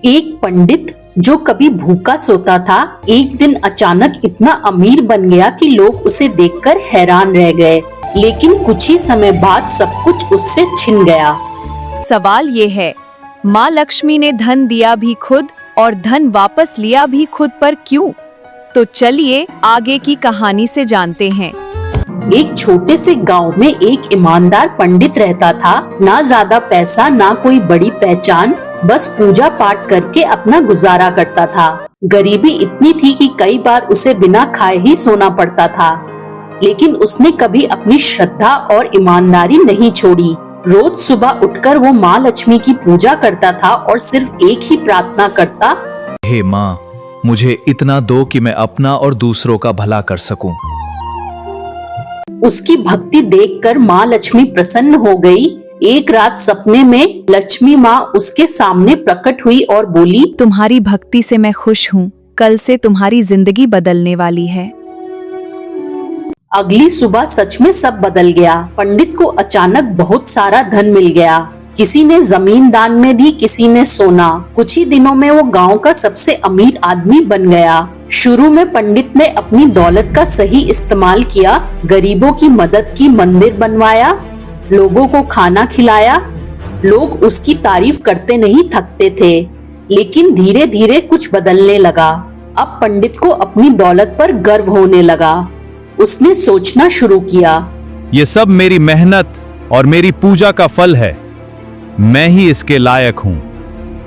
एक पंडित जो कभी भूखा सोता था, एक दिन अचानक इतना अमीर बन गया कि लोग उसे देखकर हैरान रह गए। लेकिन कुछ ही समय बाद सब कुछ उससे छिन गया। सवाल ये है, माँ लक्ष्मी ने धन दिया भी खुद और धन वापस लिया भी खुद, पर क्यों? तो चलिए आगे की कहानी से जानते हैं। एक छोटे से गांव में एक ईमानदार पंडित रहता था। ना ज्यादा पैसा, ना कोई बड़ी पहचान, बस पूजा पाठ करके अपना गुजारा करता था। गरीबी इतनी थी कि कई बार उसे बिना खाए ही सोना पड़ता था, लेकिन उसने कभी अपनी श्रद्धा और ईमानदारी नहीं छोड़ी। रोज सुबह उठकर वो माँ लक्ष्मी की पूजा करता था और सिर्फ एक ही प्रार्थना करता, हे माँ, मुझे इतना दो कि मैं अपना और दूसरों का भला कर सकूं। उसकी भक्ति देखकर माँ लक्ष्मी प्रसन्न हो गई। एक रात सपने में लक्ष्मी माँ उसके सामने प्रकट हुई और बोली, तुम्हारी भक्ति से मैं खुश हूँ, कल से तुम्हारी जिंदगी बदलने वाली है। अगली सुबह सच में सब बदल गया। पंडित को अचानक बहुत सारा धन मिल गया। किसी ने जमीन दान में दी, किसी ने सोना। कुछ ही दिनों में वो गांव का सबसे अमीर आदमी बन गया। शुरू में पंडित ने अपनी दौलत का सही इस्तेमाल किया, गरीबों की मदद की, मंदिर बनवाया, लोगों को खाना खिलाया। लोग उसकी तारीफ करते नहीं थकते थे। लेकिन धीरे धीरे कुछ बदलने लगा। अब पंडित को अपनी दौलत पर गर्व होने लगा। उसने सोचना शुरू किया, ये सब मेरी मेहनत और मेरी पूजा का फल है। मैं ही इसके लायक हूँ।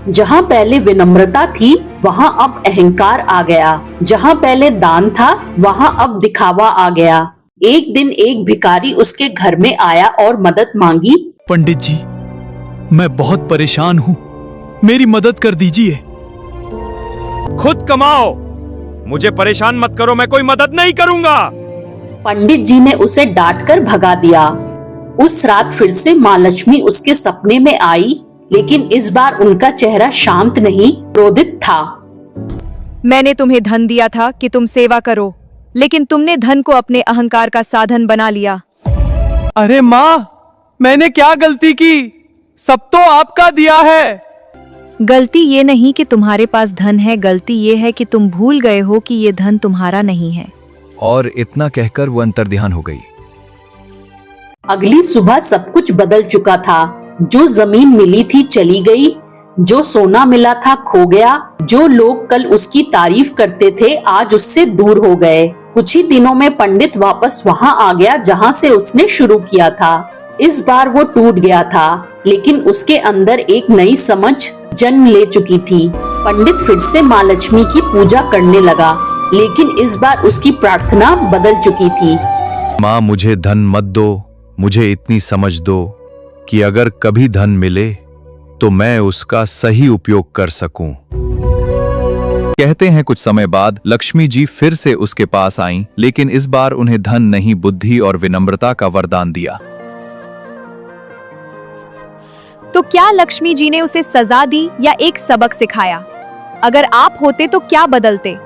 जहाँ पहले विनम्रता थी, वहाँ अब अहंकार आ गया। जहाँ पहले दान था, वहाँ अब दिखावा आ गया। एक दिन एक भिखारी उसके घर में आया और मदद मांगी। पंडित जी, मैं बहुत परेशान हूँ, मेरी मदद कर दीजिए। खुद कमाओ, मुझे परेशान मत करो, मैं कोई मदद नहीं करूँगा। पंडित जी ने उसे डांटकर भगा दिया। उस रात फिर से माँ लक्ष्मी उसके सपने में आई, लेकिन इस बार उनका चेहरा शांत नहीं, क्रोधित था। मैंने तुम्हें धन दिया था कि तुम सेवा करो, लेकिन तुमने धन को अपने अहंकार का साधन बना लिया। अरे माँ, मैंने क्या गलती की? सब तो आपका दिया है। गलती ये नहीं कि तुम्हारे पास धन है, गलती ये है कि तुम भूल गए हो कि ये धन तुम्हारा नहीं है। और इतना कहकर वो अंतर्ध्यान हो गई। अगली सुबह सब कुछ बदल चुका था। जो जमीन मिली थी चली गई, जो सोना मिला था खो गया, जो लोग कल उसकी तारीफ करते थे आज उससे दूर हो गए। कुछ ही दिनों में पंडित वापस वहां आ गया जहां से उसने शुरू किया था। इस बार वो टूट गया था, लेकिन उसके अंदर एक नई समझ जन्म ले चुकी थी। पंडित फिर से माँ लक्ष्मी की पूजा करने लगा, लेकिन इस बार उसकी प्रार्थना बदल चुकी थी। माँ, मुझे धन मत दो, मुझे इतनी समझ दो कि अगर कभी धन मिले तो मैं उसका सही उपयोग कर सकूं। कहते हैं कुछ समय बाद लक्ष्मी जी फिर से उसके पास आईं, लेकिन इस बार उन्हें धन नहीं, बुद्धि और विनम्रता का वरदान दिया। तो क्या लक्ष्मी जी ने उसे सजा दी या एक सबक सिखाया? अगर आप होते तो क्या बदलते?